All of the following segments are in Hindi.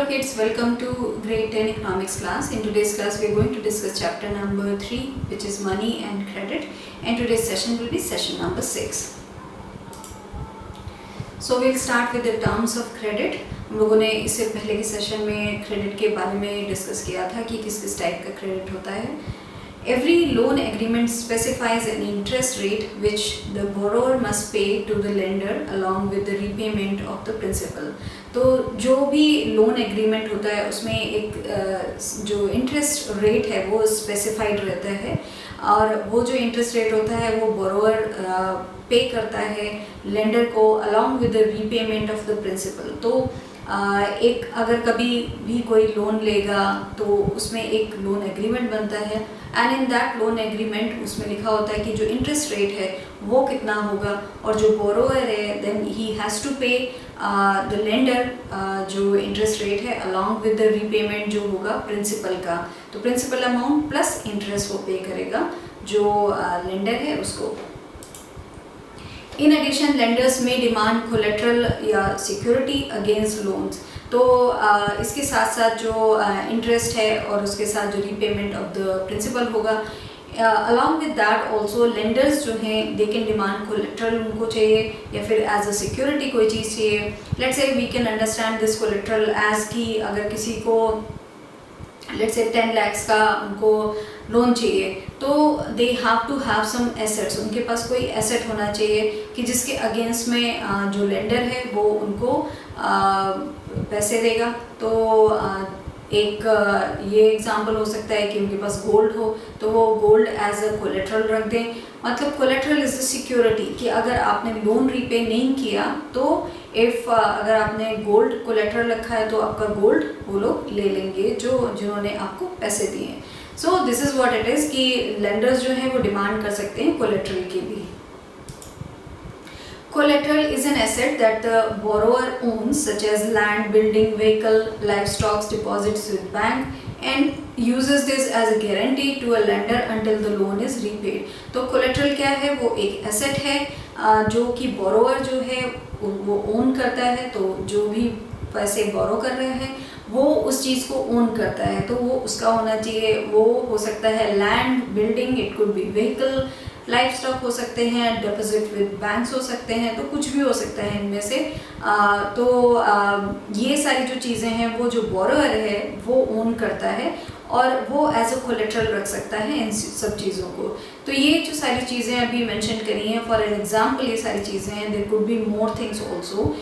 kids, welcome to grade 10 economics class. In today's class we are going to discuss chapter number 3, which is money and credit, and today's session will be session number 6. So we'll start with the terms of credit. हम लोगों ने इससे पहले के सेशन में क्रेडिट के बारे में डिस्कस किया था कि किस किस टाइप का क्रेडिट होता है. Every loan agreement specifies an interest rate which the borrower must pay to the lender along with the repayment of the principal. तो जो भी लोन एग्रीमेंट होता है उसमें एक जो इंटरेस्ट रेट है वो स्पेसिफाइड रहता है, और वो जो इंटरेस्ट रेट होता है वो बोरोवर पे करता है लेंडर को along with the repayment of the principal. तो एक अगर कभी भी कोई लोन लेगा तो उसमें एक लोन एग्रीमेंट बनता है, and in that loan agreement उसमें लिखा होता है कि जो इंटरेस्ट रेट है वो कितना होगा, और जो बोरोवर है देन ही हैज़ टू पे द लेंडर जो इंटरेस्ट रेट है अलॉन्ग विद द रीपेमेंट जो होगा प्रिंसिपल का. तो प्रिंसिपल अमाउंट प्लस इंटरेस्ट वो पे करेगा जो लेंडर है उसको. In addition, lenders may demand collateral या security against loans. तो इसके साथ साथ जो इंटरेस्ट है और उसके साथ जो रीपेमेंट ऑफ द प्रिंसिपल होगा, along with that also lenders जो हैं they can demand collateral उनको चाहिए या फिर as a security कोई चीज़ चाहिए. Let's say we can understand this collateral as कि अगर किसी को let's say 10 lakhs का उनको लोन चाहिए तो they have to have some assets. उनके पास कोई एसेट होना चाहिए कि जिसके अगेंस्ट में जो लेंडर है वो उनको पैसे देगा. तो एक ये एग्जांपल हो सकता है कि उनके पास गोल्ड हो तो वो गोल्ड एज अ कोलेट्रल रख दें. मतलब कोलेट्रल इज़ द सिक्योरिटी कि अगर आपने लोन रीपे नहीं किया तो अगर आपने गोल्ड कोलेट्रल रखा है तो आपका गोल्ड वो लोग ले लेंगे जिन्होंने आपको पैसे दिए हैं. So this is what it is कि लेंडर्स जो हैं वो डिमांड कर सकते हैं कोलेट्रल की भी. Collateral is an asset that the borrower owns, such as land, building, vehicle, livestock, deposits with bank, and uses this as a guarantee to a lender until the loan is repaid. तो collateral क्या है? वो एक asset है जो कि borrower जो है वो own करता है. तो जो भी पैसे borrow कर रहे हैं वो उस चीज़ को own करता है, तो वो उसका होना चाहिए. वो हो सकता है land, building, it could be vehicle, life stock हो सकते हैं, डिपॉजिट विद बैंक्स हो सकते हैं, तो कुछ भी हो सकता है इनमें से. ये सारी जो चीज़ें हैं वो जो बोरोवर है वो ओन करता है और वो एज अ कोलेट्रल रख सकता है इन सब चीज़ों को. तो ये जो सारी चीज़ें अभी मेंशन करी हैं, फॉर एन एग्जांपल ये सारी चीज़ें हैं, there could be more things also.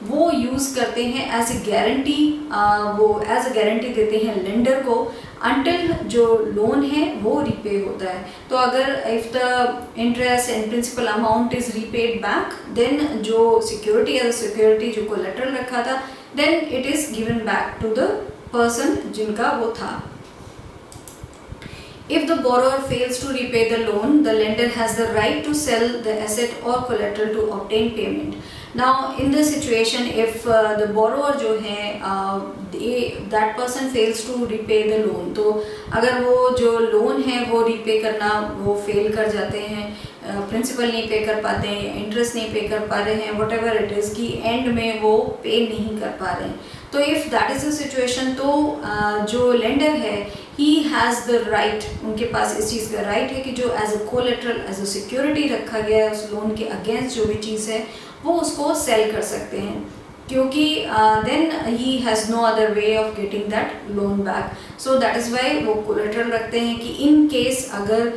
वो यूज़ करते हैं एज ए गारंटी, वो एज अ गारंटी देते हैं लेंडर को अंटिल जो लोन है वो रिपे होता है. तो अगर if the interest and principal amount is repaid back, then जो सिक्योरिटी एज अ सिक्योरिटी जो कोलेट्रल रखा था, then it is given back to the person जिनका वो था. If the borrower fails to repay the loan, the lender has the right to sell the asset or collateral to obtain payment. Now, in this situation, if the borrower जो है that person fails to repay the loan, तो अगर वो जो लोन है वो repay करना वो fail कर जाते हैं, प्रिंसिपल नहीं पे कर पाते हैं, इंटरेस्ट नहीं पे कर पा रहे हैं, वट एवर इट इज़ कि एंड में वो पे नहीं कर पा रहे हैं, तो if that is the situation तो जो लेंडर है ही हैज़ द राइट, उनके पास इस चीज़ का राइट है कि जो as a collateral as a security रखा गया है उस लोन के अगेंस्ट जो भी चीज़ है वो उसको सेल कर सकते हैं, क्योंकि then he has no other way of getting that loan back. So that is why वो कोलेट्रल रखते हैं कि इन केस अगर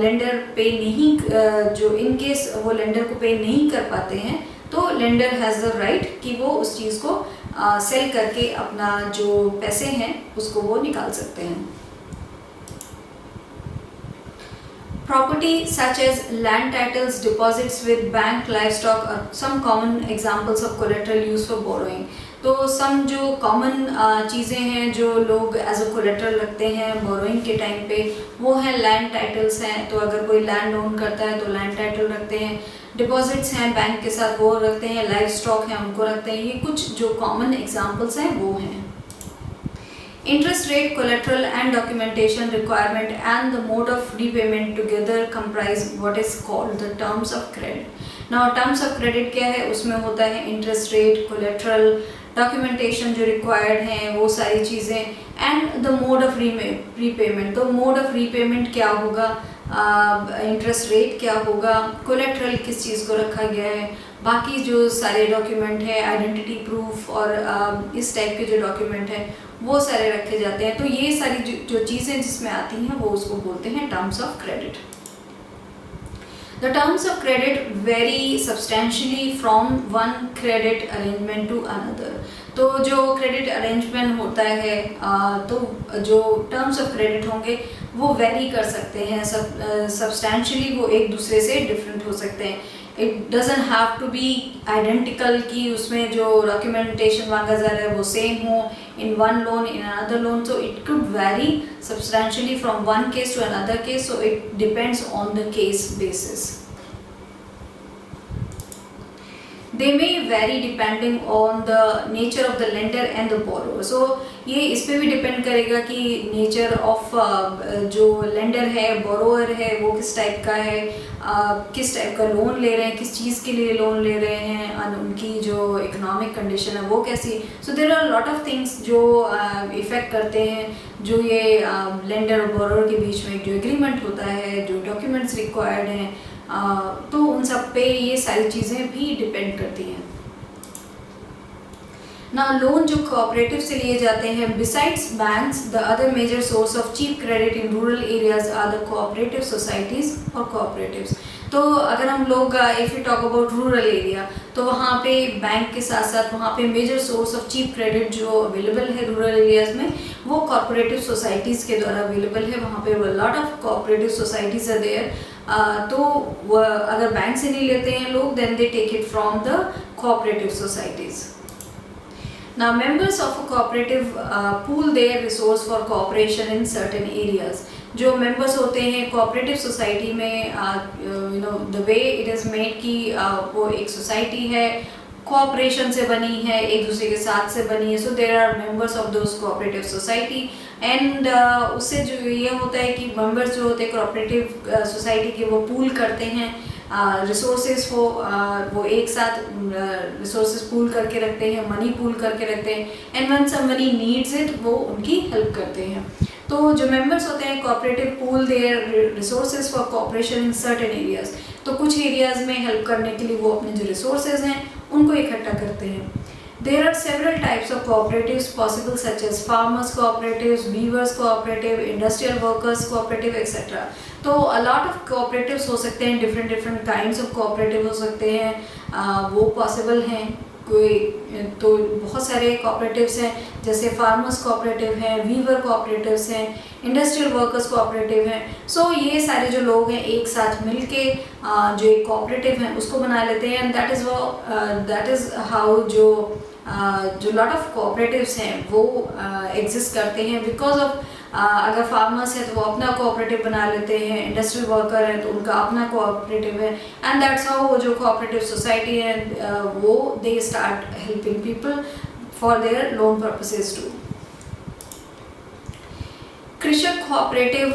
लेंडर पे नहीं जो इन केस वो लेंडर को पे नहीं कर पाते हैं तो लेंडर हैज़ द राइट कि वो उस चीज़ को सेल करके अपना जो पैसे हैं उसको वो निकाल सकते हैं. Property such as land titles, deposits with bank, livestock are some common examples of collateral used for borrowing. तो सम जो कॉमन चीज़ें हैं जो लोग एज अ कोलेट्रल रखते हैं बोरोइंग के टाइम पे वो हैं लैंड टाइटल्स हैं. तो अगर कोई लैंड ओन करता है तो लैंड टाइटल रखते हैं, डिपॉजिट्स हैं बैंक के साथ वो रखते हैं, लाइफ स्टॉक हैं उनको रखते हैं. ये कुछ जो कॉमन एग्जांपल्स हैं वो हैं. Interest rate, collateral and documentation requirement and the mode of repayment together comprise what is called the terms of credit. Now terms of credit क्या है? उसमें होता है interest rate, collateral, डॉक्यूमेंटेशन जो रिक्वायर्ड हैं वो सारी चीज़ें, and the mode of repayment. तो मोड ऑफ रीपेमेंट क्या होगा, इंटरेस्ट रेट क्या होगा, कोलेट्रल किस चीज़ को रखा गया है, बाकी जो सारे डॉक्यूमेंट है, आइडेंटिटी प्रूफ और इस टाइप के जो डॉक्यूमेंट है वो सारे रखे जाते हैं। तो ये सारी जो चीज़ें जिसमें आती हैं वो उसको बोलते हैं terms of credit. The terms of credit vary substantially from one credit arrangement to another. तो जो क्रेडिट अरेंजमेंट होता है तो जो टर्म्स ऑफ क्रेडिट होंगे वो वेरी कर सकते हैं, सब्सटैंशियली वो एक दूसरे से डिफरेंट हो सकते हैं। It doesn't have to be identical कि उसमें जो डॉक्यूमेंटेशन मांगा जा रहा है वो सेम हो in one loan, in another loan. So it could vary substantially from one case to another case. So it depends on the case basis. They may vary depending on the nature of the lender and the borrower. So ये इस पे भी डिपेंड करेगा कि नेचर ऑफ जो लेंडर है, बोरोअर है, वो किस टाइप का है, किस टाइप का लोन ले रहे हैं, किस चीज़ के लिए लोन ले रहे हैं, और उनकी जो इकोनॉमिक कंडीशन है वो कैसी। So there are lot of things जो इफ़ेक्ट करते हैं जो ये लेंडर और बोरोअर के बीच में जो एग्रीमेंट होता है, जो डॉक्यूमेंट्स रिक्वायर्ड हैं, तो उन सब पे ये सारी चीज़ें भी डिपेंड करती हैं ना। लोन जो कोऑपरेटिव से लिए जाते हैं, besides banks the other major source of cheap credit in rural areas are the cooperative societies और कोऑपरेटिव्स। तो अगर हम लोग if you talk about rural area, तो वहाँ पे बैंक के साथ साथ वहाँ पे major source of cheap credit जो अवेलेबल है रूरल एरियाज़ में वो कोऑपरेटिव सोसाइटीज़ के द्वारा अवेलेबल है। वहाँ पे lot of cooperative societies are there. तो अगर बैंक से नहीं लेते हैं लोग, then they take it from the cooperative societies. Now members of a cooperative pool their resource for cooperation in certain areas. जो members होते हैं cooperative society में you know the way it is made कि वो एक society है, cooperation से बनी है, एक दूसरे के साथ से बनी है। So there are members of those cooperative society and उससे जो ये होता है कि members जो होते हैं cooperative society के वो pool करते हैं रिसोर्सेज को, वो एक साथ रिसोर्सेज पूल करके रखते हैं, मनी पूल करके रखते हैं, and when somebody needs it वो उनकी हेल्प करते हैं। तो जो मेंबर्स होते हैं cooperative pool their resources for cooperation in certain areas. तो कुछ एरियाज में हेल्प करने के लिए वो अपने जो रिसोर्सेज हैं उनको इकट्ठा करते हैं। There are several types of cooperatives possible such as farmers cooperatives, weavers cooperative, industrial workers cooperative etc. तो a lot of cooperatives हो सकते हैं, different kinds of cooperative हो सकते हैं, वो possible हैं। कोई तो बहुत सारे cooperatives हैं, जैसे farmers cooperative हैं, weaver cooperatives हैं, industrial workers cooperative हैं। So ये सारे जो लोग हैं एक साथ मिलके जो एक cooperative हैं उसको बना लेते हैं, and that is how जो लॉट ऑफ कोऑपरेटिव्स हैं वो एग्जिस्ट करते हैं बिकॉज ऑफ अगर फार्मर्स है तो वो अपना कोऑपरेटिव बना लेते हैं, इंडस्ट्रियल वर्कर है तो उनका अपना कोऑपरेटिव है, एंड दैट्स हाउ वो जो कोऑपरेटिव सोसाइटी है वो they start helping people for their loan purposes too. Krishak cooperative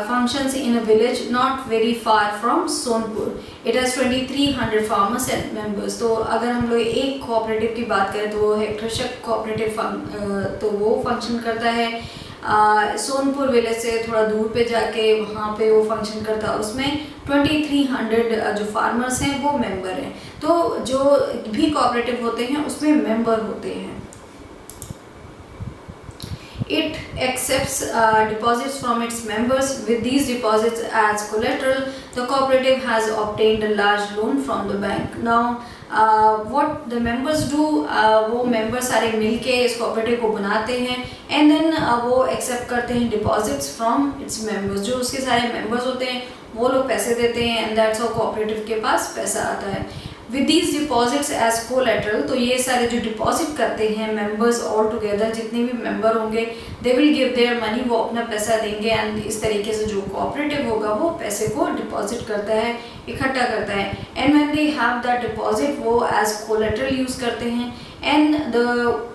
functions in a village not very far from Sonpur. It has 2300 farmers and members. तो अगर हम लोग एक कोऑपरेटिव की बात करें तो वो है कृषक कोऑपरेटिव तो वो फंक्शन करता है सोनपुर विलेज से थोड़ा दूर पे जाके, वहाँ पे वो फंक्शन करता है। उसमें 2300 जो फार्मर्स हैं वो मेंबर हैं। तो जो भी कोऑपरेटिव होते हैं उसमें मेंबर होते हैं। It accepts deposits from its members. With these deposits as collateral, the cooperative has obtained a large loan from the bank. Now, what the members do, वो members सारे मिलके इस cooperative को बनाते हैं, and then वो accept करते हैं deposits from its members. जो उसके सारे members होते हैं वो लोग पैसे देते हैं, and that's how cooperative के पास पैसा आता है। With these deposits as collateral, तो ये सारे जो डिपॉजिट करते हैं members all together, जितने भी member होंगे they will give their money, वो अपना पैसा देंगे, एंड इस तरीके से जो cooperative होगा वो पैसे को डिपॉजिट करता है, इकट्ठा करता है, and when they have that deposit वो as collateral यूज़ करते हैं, and the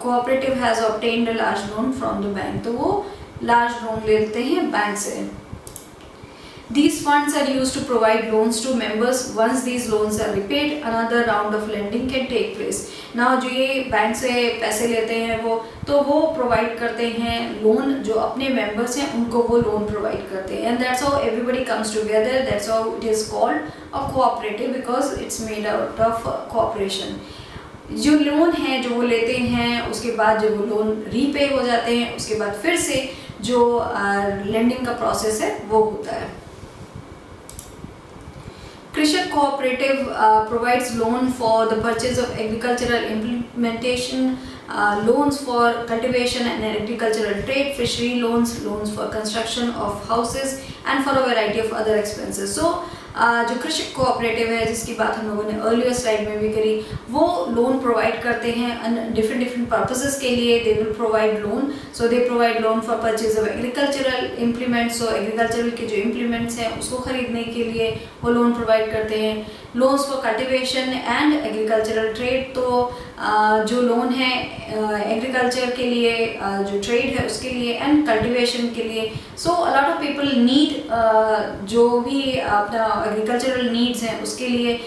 cooperative has obtained a large loan from the bank, तो वो large loan लेते हैं बैंक से। These funds are used to provide loans to members. Once these loans are repaid, another round of lending can take place. Now जो ये बैंक से पैसे लेते हैं वो प्रोवाइड करते हैं लोन, जो अपने मेंबर्स हैं उनको वो लोन प्रोवाइड करते हैं, and that's how everybody comes together. That's how it is called a cooperative, because it's made out of cooperation. जो लोन है जो वो लेते हैं, उसके बाद जब वो लोन रीपे हो जाते हैं, उसके बाद फिर से जो लेंडिंग का प्रोसेस है वो होता है. Krishak Cooperative provides loan for the purchase of agricultural implementation, loans for cultivation and agricultural trade, fishery loans, loans for construction of houses and for a variety of other expenses. So जो कृषक कोऑपरेटिव है जिसकी बात हम लोगों ने अर्लियर स्लाइड में भी करी, वो लोन प्रोवाइड करते हैं डिफरेंट पर्पसेस के लिए. They will provide loan, so they provide loan for purchase of agricultural implements. So agricultural के जो इम्प्लीमेंट्स हैं उसको खरीदने के लिए वो लोन प्रोवाइड करते हैं. Loans for cultivation and agricultural trade, तो जो लोन है एग्रीकल्चर के लिए, जो ट्रेड है उसके लिए, एंड कल्टिवेशन के लिए. So a lot of people need, जो भी अपना एग्रीकल्चरल नीड्स हैं उसके लिए,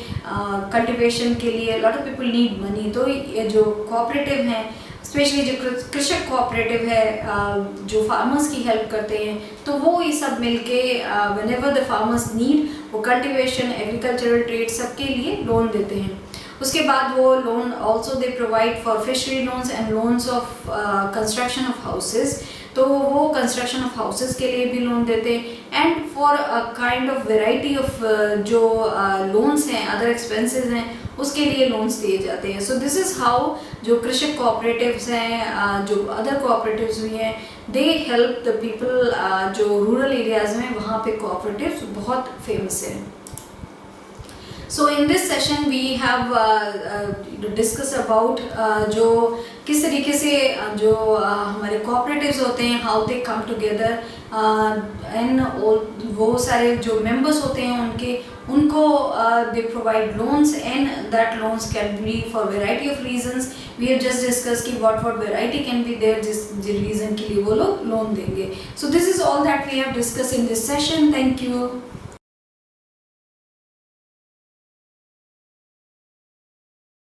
कल्टिवेशन के लिए lot of people need money. तो ये जो कोऑपरेटिव हैं, स्पेशली जो कृषक कोऑपरेटिव है, जो फार्मर्स की हेल्प करते हैं, तो वो ये सब मिलके व्हेनेवर द फार्मर्स नीड, वो कल्टिवेशन, एग्रीकल्चरल ट्रेड सबके लिए लोन देते हैं. उसके बाद वो loan also they provide for fishery loans and loans of construction of houses. तो वो कंस्ट्रक्शन ऑफ हाउसेज के लिए भी लोन देते हैं, and for a kind of variety of जो लोन्स हैं, अदर एक्सपेंसेस हैं, उसके लिए लोन्स दिए जाते हैं. सो दिस इज़ हाउ जो कृषक कोऑपरेटिव्स हैं, जो अदर कोऑपरेटिव्स भी हैं, दे हेल्प द पीपल. जो रूरल एरियाज़ में वहाँ पे कोऑपरेटिव्स बहुत फेमस है. So in this session we have discussed about जो किस तरीके से जो हमारे cooperatives होते हैं, how they come together, and वो सारे जो members होते हैं उनको they provide loans, and that loans can be for variety of reasons. We have just discussed कि what variety can be there, जिस reason के लिए वो लोग loan देंगे. So this is all that we have discussed in this session. Thank you.